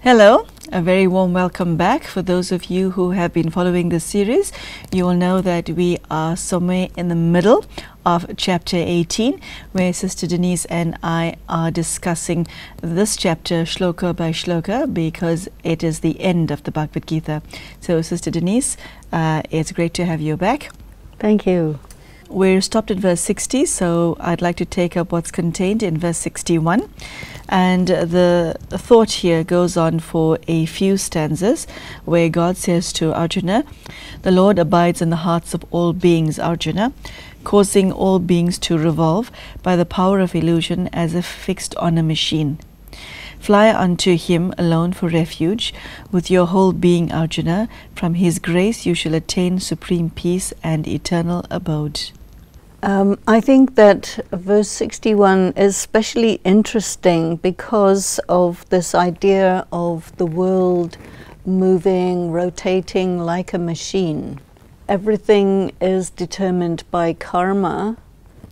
Hello, a very warm welcome back. For those of you who have been following this series, you will know that we are somewhere in the middle of chapter 18, where Sister Denise and I are discussing this chapter shloka by shloka because it is the end of the Bhagavad Gita. So Sister Denise, it's great to have you back. Thank you. We're stopped at verse 60, so I'd like to take up what's contained in verse 61. And the thought here goes on for a few stanzas, where God says to Arjuna, "The Lord abides in the hearts of all beings, Arjuna, causing all beings to revolve by the power of illusion as if fixed on a machine. Fly unto him alone for refuge, with your whole being, Arjuna. From his grace you shall attain supreme peace and eternal abode." I think that verse 61 is especially interesting because of this idea of the world moving, rotating like a machine. Everything is determined by karma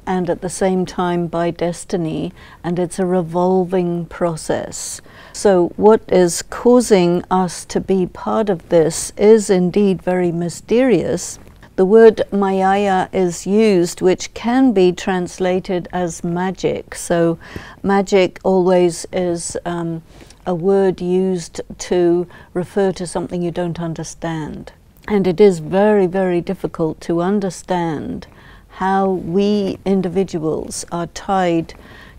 and at the same time by destiny, and it's a revolving process. So what is causing us to be part of this is indeed very mysterious. The word Maya is used, which can be translated as magic. So magic always is a word used to refer to something you don't understand. And it is very, very difficult to understand how we individuals are tied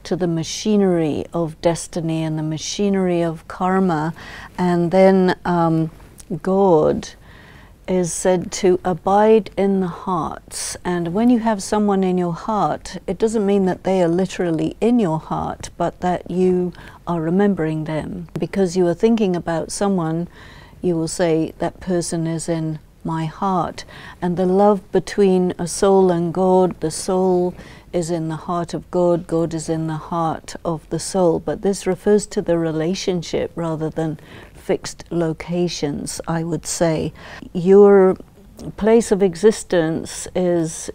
to the machinery of destiny and the machinery of karma. And then God is said to abide in the hearts. And when you have someone in your heart, it doesn't mean that they are literally in your heart, but that you are remembering them. Because you are thinking about someone, you will say, that person is in my heart. And the love between a soul and God, the soul is in the heart of God, God is in the heart of the soul. But this refers to the relationship rather than fixed locations, I would say. Your place of existence is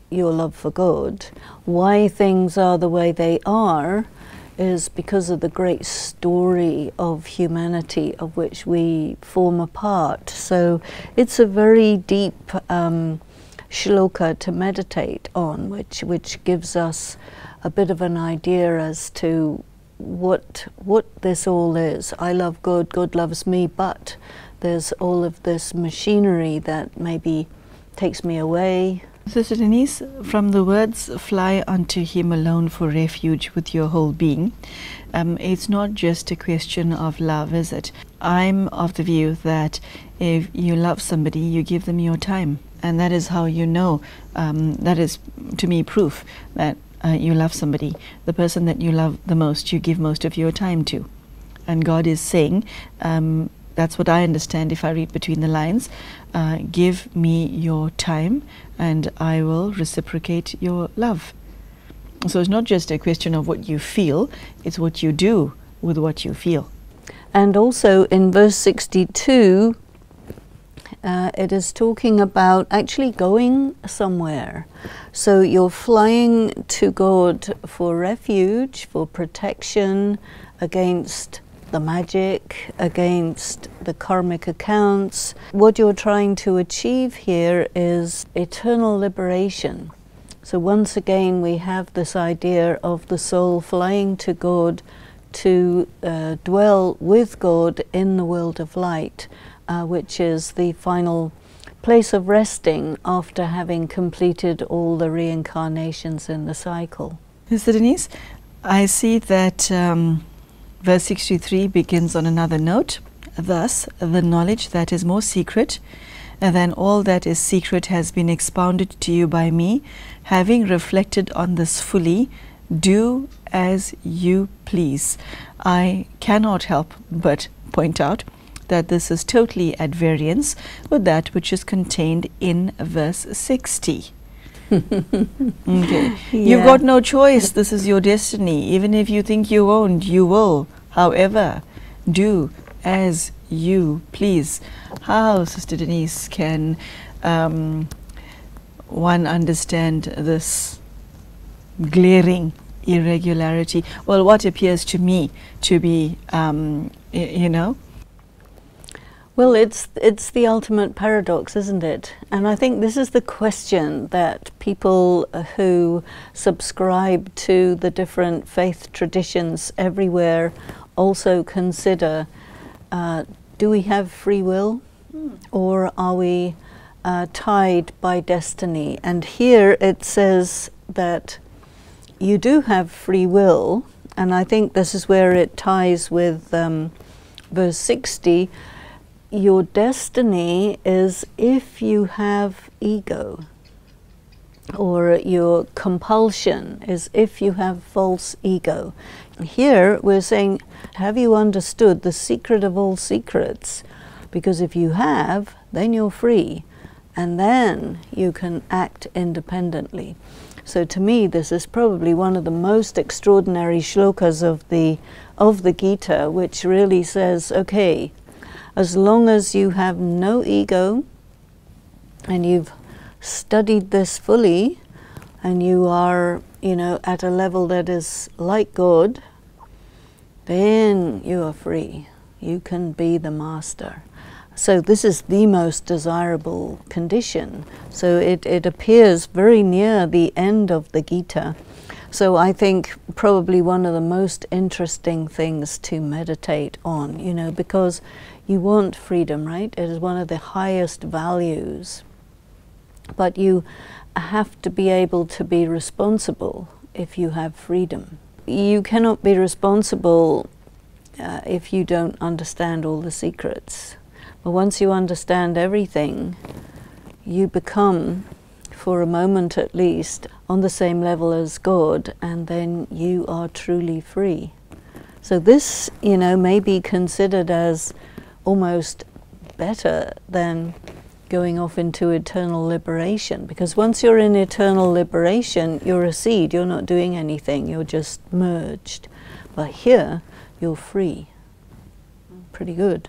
your love for God. Why things are the way they are is because of the great story of humanity of which we form a part. So it's a very deep shloka to meditate on, which gives us a bit of an idea as to what this all is. I love God, God loves me, but there's all of this machinery that maybe takes me away. Sister Denise, from the words "fly unto him alone for refuge with your whole being," it's not just a question of love, is it? I'm of the view that if you love somebody, you give them your time. And that is how you know, that is to me proof that you love somebody. The person that you love the most, you give most of your time to. And God is saying, that's what I understand if I read between the lines, give me your time and I will reciprocate your love. So it's not just a question of what you feel, it's what you do with what you feel. And also in verse 62, it is talking about actually going somewhere. So you're flying to God for refuge, for protection against the magic, against the karmic accounts. What you're trying to achieve here is eternal liberation. So once again we have this idea of the soul flying to God to dwell with God in the world of light, which is the final place of resting after having completed all the reincarnations in the cycle. Sister Denise, I see that verse 63 begins on another note. Thus, the knowledge that is more secret than all that is secret has been expounded to you by me. Having reflected on this fully, do as you please. I cannot help but point out that this is totally at variance with that which is contained in verse 60. Okay. You've got no choice. This is your destiny. Even if you think you won't, you will. However, do as you please. How, Sister Denise, can one understand this glaring irregularity? Well, what appears to me to be, Well, it's the ultimate paradox, isn't it? And I think this is the question that people who subscribe to the different faith traditions everywhere also consider. Do we have free will, or are we tied by destiny? And here it says that you do have free will, and I think this is where it ties with verse 60. Your destiny is if you have ego, or your compulsion is if you have false ego. Here we're saying, have you understood the secret of all secrets? Because if you have, then you're free, and then you can act independently. So to me, this is probably one of the most extraordinary shlokas of the Gita, which really says, okay, as long as you have no ego and you've studied this fully and you are, at a level that is like God, then you are free. You can be the master. So this is the most desirable condition. So it appears very near the end of the Gita. So I think probably one of the most interesting things to meditate on, because you want freedom, right? It is one of the highest values. But you have to be able to be responsible if you have freedom. You cannot be responsible if you don't understand all the secrets. But once you understand everything, you become, for a moment at least, on the same level as God, and then you are truly free. So this, may be considered as almost better than going off into eternal liberation, because once you're in eternal liberation, you're a seed, you're not doing anything, you're just merged. But here, you're free. Pretty good.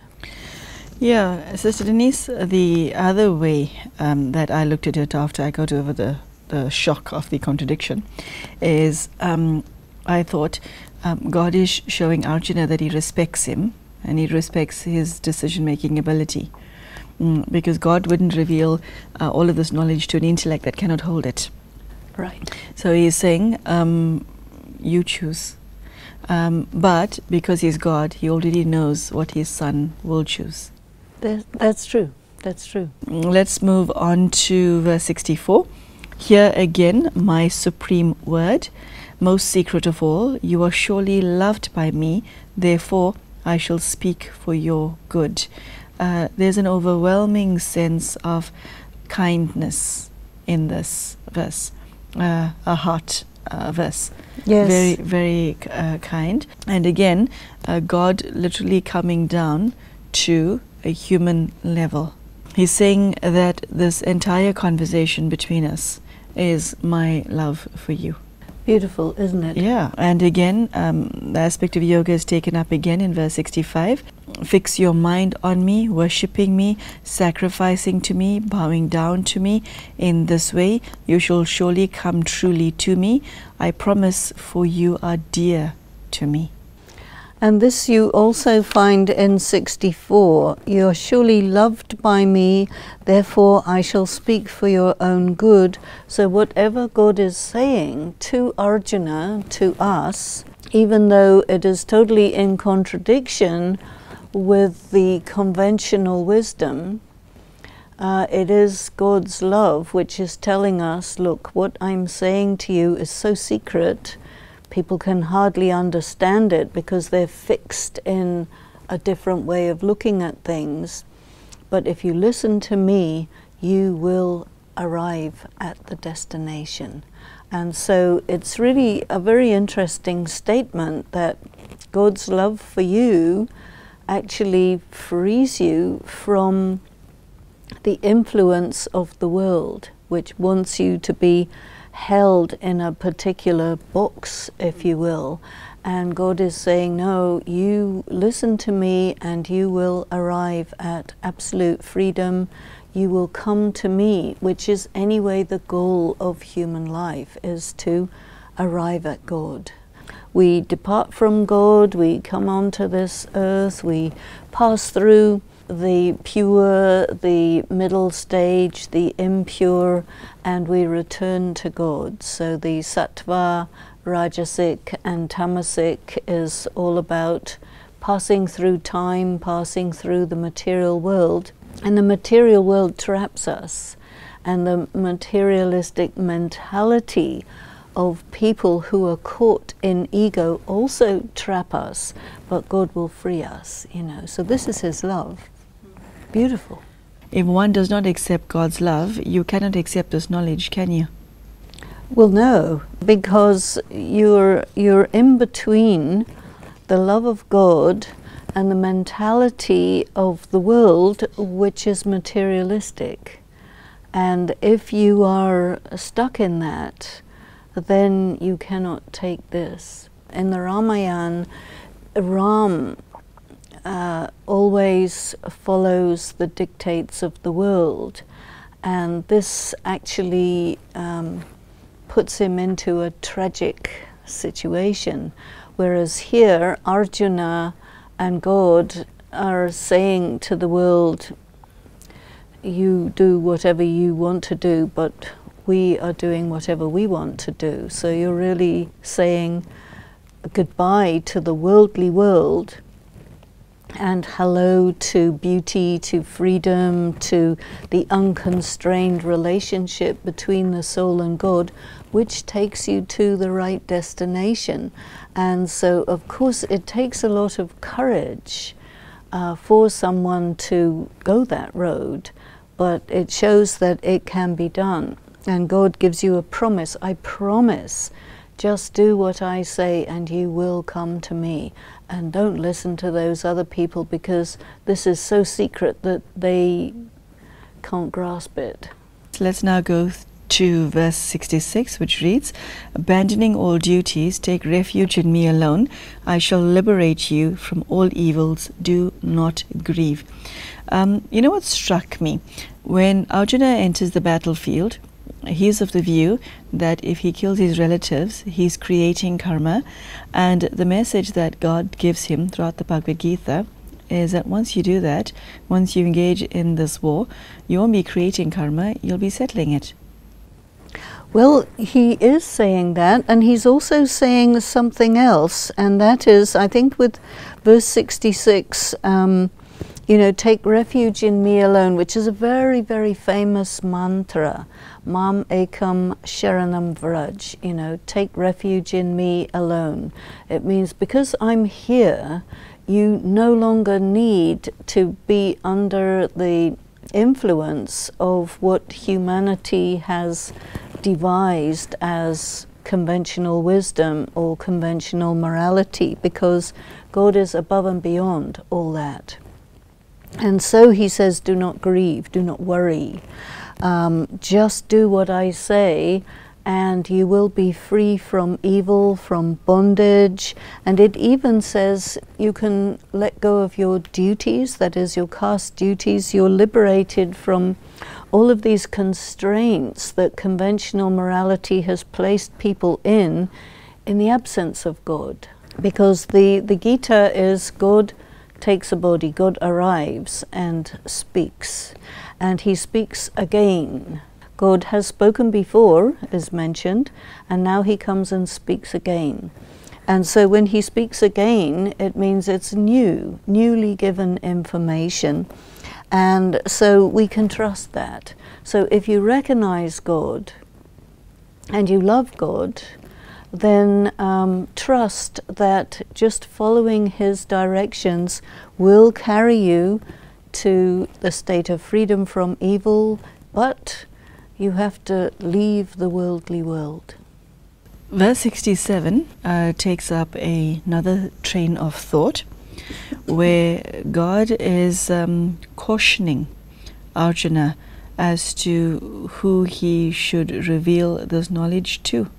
Yeah, Sister Denise, the other way that I looked at it after I got over the shock of the contradiction is I thought God is showing Arjuna that he respects him and he respects his decision-making ability, because God wouldn't reveal all of this knowledge to an intellect that cannot hold it. Right. So he's saying, you choose. But because he's God, he already knows what his son will choose. That's true. That's true. Let's move on to verse 64. Here again, my supreme word, most secret of all, you are surely loved by me, therefore I shall speak for your good. There's an overwhelming sense of kindness in this verse, a heart verse. Yes. Very, very kind. And again, God literally coming down to a human level. He's saying that this entire conversation between us is my love for you. Beautiful, isn't it? Yeah, and again, the aspect of yoga is taken up again in verse 65. Fix your mind on me, worshipping me, sacrificing to me, bowing down to me. In this way, you shall surely come truly to me. I promise, for you are dear to me. And this you also find in 64. You are surely loved by me, therefore I shall speak for your own good. So whatever God is saying to Arjuna, to us, even though it is totally in contradiction with the conventional wisdom, it is God's love which is telling us, look, what I'm saying to you is so secret, people can hardly understand it because they're fixed in a different way of looking at things. But if you listen to me, you will arrive at the destination. And so it's really a very interesting statement that God's love for you actually frees you from the influence of the world, which wants you to be held in a particular box, if you will. And God is saying, no, you listen to me and you will arrive at absolute freedom. You will come to me, which is anyway the goal of human life, is to arrive at God. We depart from God, we come onto this earth, we pass through the pure, the middle stage, the impure, and we return to God. So the sattva, rajasic and tamasic is all about passing through time, passing through the material world. And the material world traps us. And the materialistic mentality of people who are caught in ego also trap us, but God will free us, you know. So this is His love. Beautiful. If one does not accept God's love, you cannot accept this knowledge, can you? Well, no, because you're in between the love of God and the mentality of the world, which is materialistic. And if you are stuck in that, then you cannot take this. In the Ramayana, Ram always follows the dictates of the world, and this actually puts him into a tragic situation, whereas here Arjuna and God are saying to the world, you do whatever you want to do, but we are doing whatever we want to do. So you're really saying goodbye to the worldly world and hello to beauty, to freedom, to the unconstrained relationship between the soul and God, which takes you to the right destination. And so, of course, it takes a lot of courage for someone to go that road, but it shows that it can be done. And God gives you a promise. I promise, just do what I say and you will come to me. And don't listen to those other people, because this is so secret that they can't grasp it. Let's now go to verse 66, which reads, abandoning all duties, take refuge in me alone. I shall liberate you from all evils. Do not grieve. You know what struck me? When Arjuna enters the battlefield, he's of the view that if he kills his relatives, he's creating karma. And the message that God gives him throughout the Bhagavad Gita is that once you do that, once you engage in this war, you won't be creating karma, you'll be settling it. Well, he is saying that, and he's also saying something else, and that is, I think with verse 66, you know, take refuge in me alone, which is a very, very famous mantra. Mam ekam sharanam vraj, you know, take refuge in me alone. It means because I'm here, you no longer need to be under the influence of what humanity has devised as conventional wisdom or conventional morality, because God is above and beyond all that. And so he says, do not grieve, do not worry. Just do what I say, and you will be free from evil, from bondage. And it even says you can let go of your duties, that is your caste duties. You're liberated from all of these constraints that conventional morality has placed people in the absence of God. Because the Gita is God takes a body, God arrives and speaks. And he speaks again. God has spoken before, as mentioned, and now he comes and speaks again. And so when he speaks again, it means it's new, newly given information. And so we can trust that. So if you recognize God and you love God, then trust that just following his directions will carry you to the state of freedom from evil, but you have to leave the worldly world. Verse 67 takes up another train of thought, where God is cautioning Arjuna as to who he should reveal this knowledge to.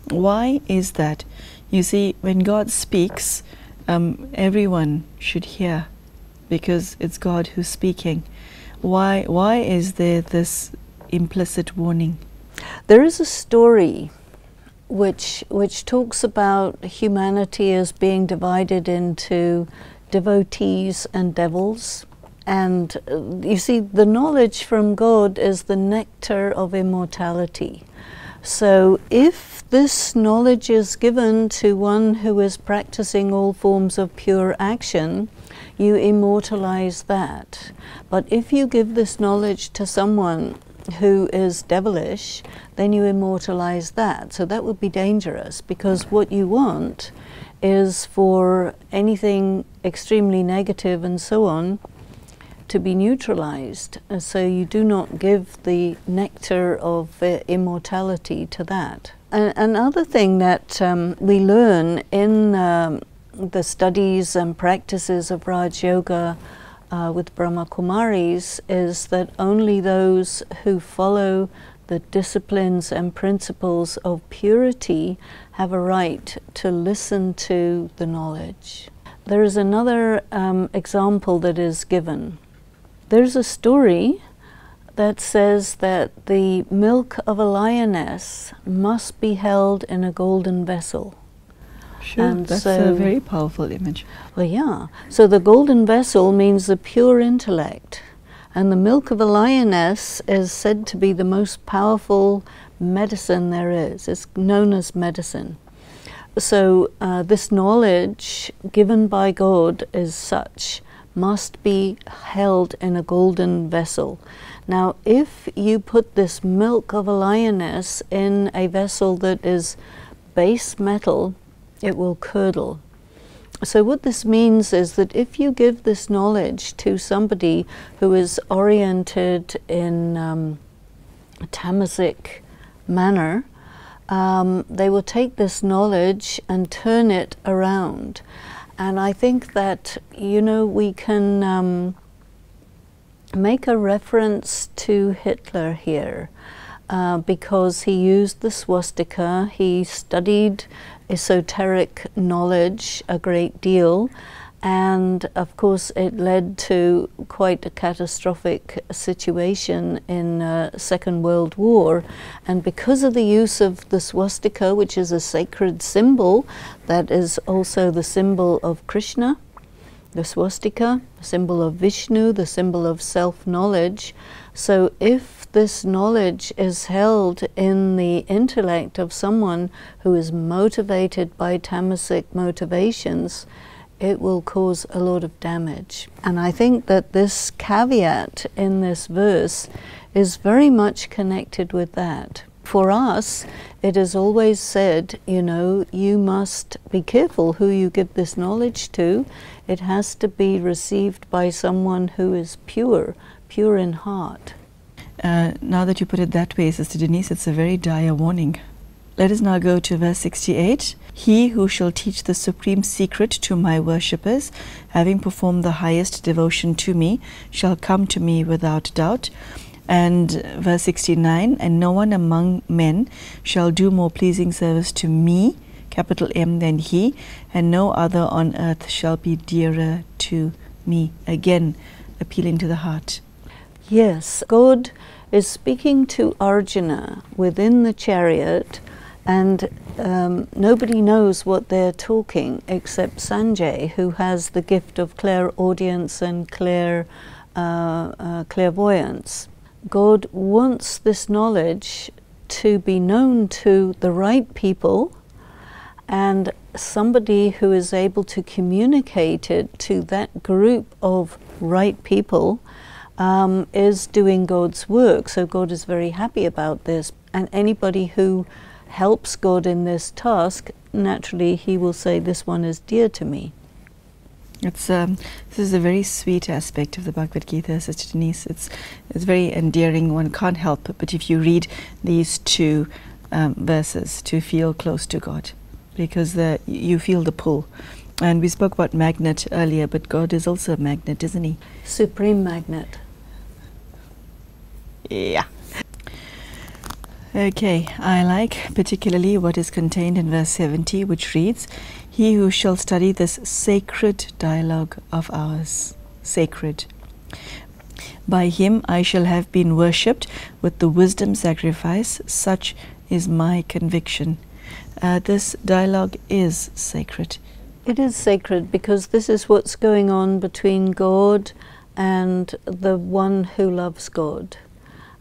Why is that? You see, when God speaks, everyone should hear, because it's God who's speaking. Why is there this implicit warning? There is a story which talks about humanity as being divided into devotees and devils. And you see, the knowledge from God is the nectar of immortality. So if this knowledge is given to one who is practicing all forms of pure action, you immortalize that. But if you give this knowledge to someone who is devilish, then you immortalize that. So that would be dangerous, because what you want is for anything extremely negative and so on to be neutralized. So you do not give the nectar of immortality to that. Another thing that we learn in the studies and practices of Raj Yoga with Brahma Kumaris is that only those who follow the disciplines and principles of purity have a right to listen to the knowledge. There is another example that is given. There's a story that says that the milk of a lioness must be held in a golden vessel. Sure, and that's so, a very powerful image. Well, yeah. So the golden vessel means the pure intellect. And the milk of a lioness is said to be the most powerful medicine there is. It's known as medicine. So this knowledge given by God is such, must be held in a golden vessel. Now, if you put this milk of a lioness in a vessel that is base metal, it will curdle. So what this means is that if you give this knowledge to somebody who is oriented in a tamasic manner, they will take this knowledge and turn it around. And I think that, you know, we can make a reference to Hitler here because he used the swastika, he studied esoteric knowledge a great deal, and of course it led to quite a catastrophic situation in Second World War. And because of the use of the swastika, which is a sacred symbol that is also the symbol of Krishna, the swastika, the symbol of Vishnu, the symbol of self-knowledge. So if this knowledge is held in the intellect of someone who is motivated by tamasic motivations, it will cause a lot of damage. And I think that this caveat in this verse is very much connected with that. For us, it is always said, you know, you must be careful who you give this knowledge to. It has to be received by someone who is pure, pure in heart. Now that you put it that way, Sister Denise, it's a very dire warning. Let us now go to verse 68. He who shall teach the supreme secret to my worshippers, having performed the highest devotion to me, shall come to me without doubt. And verse 69, and no one among men shall do more pleasing service to me, capital M, than he, and no other on earth shall be dearer to me. Again, appealing to the heart. Yes, God is speaking to Arjuna within the chariot, and nobody knows what they're talking except Sanjay, who has the gift of clairaudience and clairvoyance. God wants this knowledge to be known to the right people, and somebody who is able to communicate it to that group of right people is doing God's work. So God is very happy about this, and anybody who helps God in this task, naturally he will say, this one is dear to me. This is a very sweet aspect of the Bhagavad Gita, Sister Denise. It's very endearing. One can't help but if you read these two verses to feel close to God, because you feel the pull. And we spoke about magnet earlier, but God is also a magnet, isn't he? Supreme magnet. Yeah. Okay, I like particularly what is contained in verse 70, which reads, he who shall study this sacred dialogue of ours, sacred. By him I shall have been worshipped with the wisdom sacrifice, such is my conviction. This dialogue is sacred. It is sacred because this is what's going on between God and the one who loves God.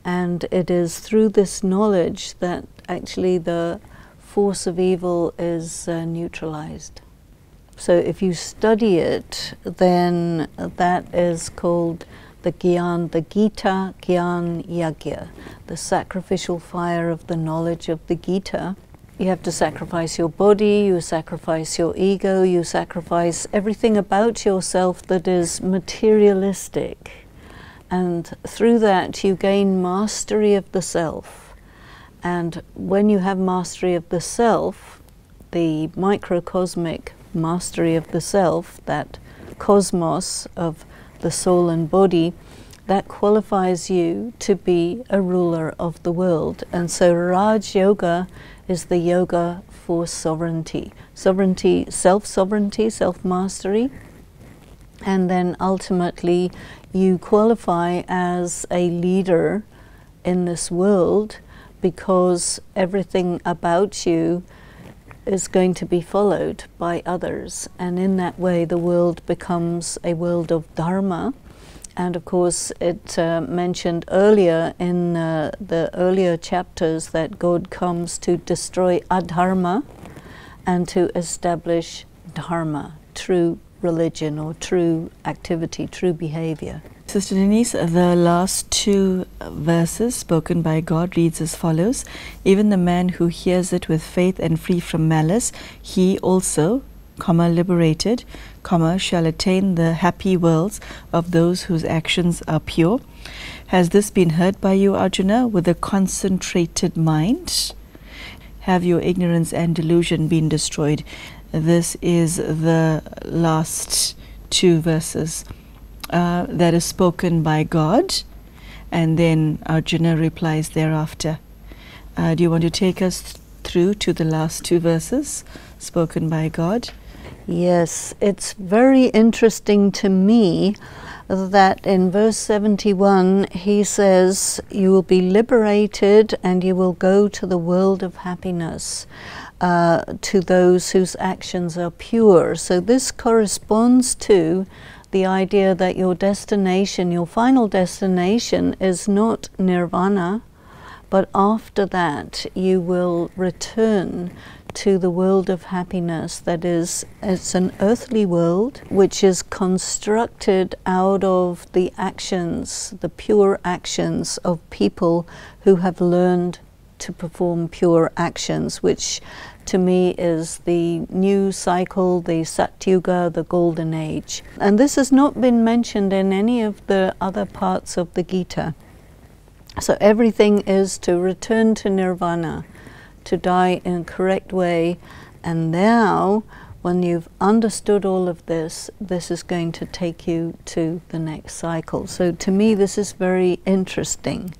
And it is through this knowledge that actually the force of evil is neutralized. So if you study it, then that is called the Gyan, the Gita Gyan Yagya, the sacrificial fire of the knowledge of the Gita. You have to sacrifice your body, you sacrifice your ego, you sacrifice everything about yourself that is materialistic. And through that you gain mastery of the self. And when you have mastery of the self, the microcosmic mastery of the self, that cosmos of the soul and body, that qualifies you to be a ruler of the world. And so Raj Yoga is the yoga for sovereignty. Sovereignty, self-sovereignty, self-mastery. And then ultimately you qualify as a leader in this world because everything about you is going to be followed by others. And in that way the world becomes a world of dharma. And of course it mentioned earlier in the earlier chapters that God comes to destroy adharma and to establish dharma, true religion or true activity, true behavior. Sister Denise, the last two verses spoken by God reads as follows: even the man who hears it with faith and free from malice, he also, liberated, shall attain the happy worlds of those whose actions are pure. Has this been heard by you, Arjuna, with a concentrated mind? Have your ignorance and delusion been destroyed? This is the last two verses that is spoken by God, and then Arjuna replies thereafter. Do you want to take us through to the last two verses spoken by God? Yes, it's very interesting to me that in verse 71 he says, you will be liberated and you will go to the world of happiness, to those whose actions are pure. So this corresponds to the idea that your destination, your final destination, is not nirvana, but after that you will return to the world of happiness. That is, it's an earthly world which is constructed out of the actions, the pure actions of people who have learned to perform pure actions, which to me is the new cycle, the Satyuga, the golden age. And this has not been mentioned in any of the other parts of the Gita. So everything is to return to nirvana, to die in a correct way. And now, when you've understood all of this, this is going to take you to the next cycle. So to me this is very interesting.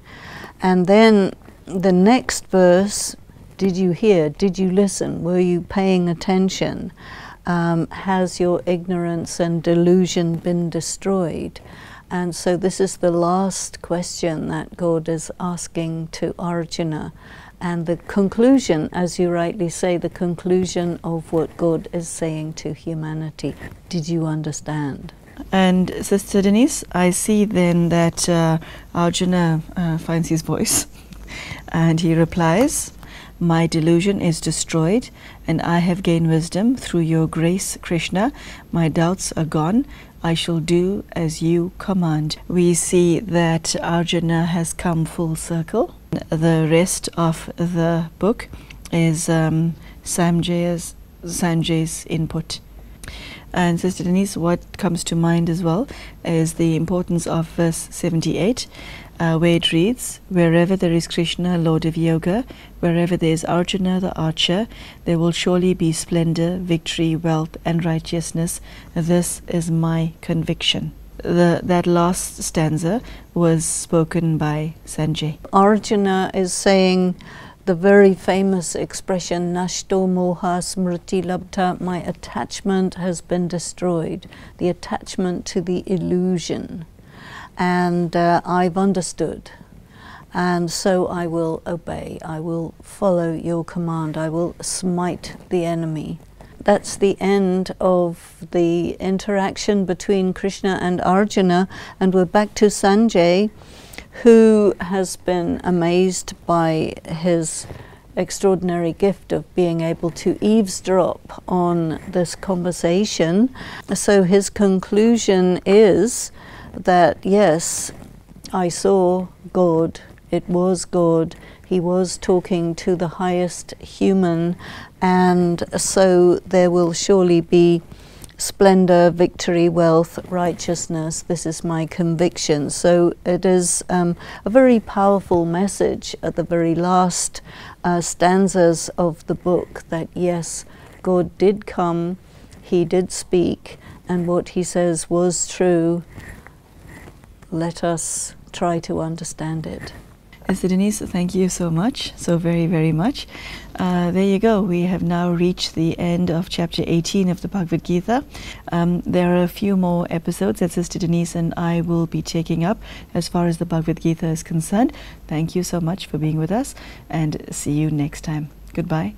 And then the next verse, did you hear? Did you listen? Were you paying attention? Has your ignorance and delusion been destroyed? And so this is the last question that God is asking to Arjuna. And the conclusion, as you rightly say, the conclusion of what God is saying to humanity. Did you understand? And Sister Denise, I see then that Arjuna finds his voice and he replies, my delusion is destroyed and I have gained wisdom through your grace, Krishna. My doubts are gone. I shall do as you command. We see that Arjuna has come full circle. The rest of the book is Sanjay's input. And Sister Denise, what comes to mind as well is the importance of verse 78, where it reads, wherever there is Krishna, Lord of Yoga, wherever there is Arjuna the archer, there will surely be splendor, victory, wealth and righteousness. This is my conviction. That last stanza was spoken by Sanjay. Arjuna is saying the very famous expression, Nashto moha smriti labdha, my attachment has been destroyed, the attachment to the illusion. And I've understood, and so I will obey, I will follow your command, I will smite the enemy. that's the end of the interaction between Krishna and Arjuna, and we're back to Sanjay, who has been amazed by his extraordinary gift of being able to eavesdrop on this conversation. So his conclusion is that, yes, I saw God, it was God, he was talking to the highest human, and so there will surely be splendor, victory, wealth, righteousness. This is my conviction. So it is a very powerful message at the very last stanzas of the book, that yes, God did come, he did speak, and what he says was true. Let us try to understand it. Esther Denise, thank you so much, so very, very much. There you go. We have now reached the end of chapter 18 of the Bhagavad Gita. There are a few more episodes that Sister Denise and I will be taking up as far as the Bhagavad Gita is concerned. Thank you so much for being with us, and see you next time. Goodbye.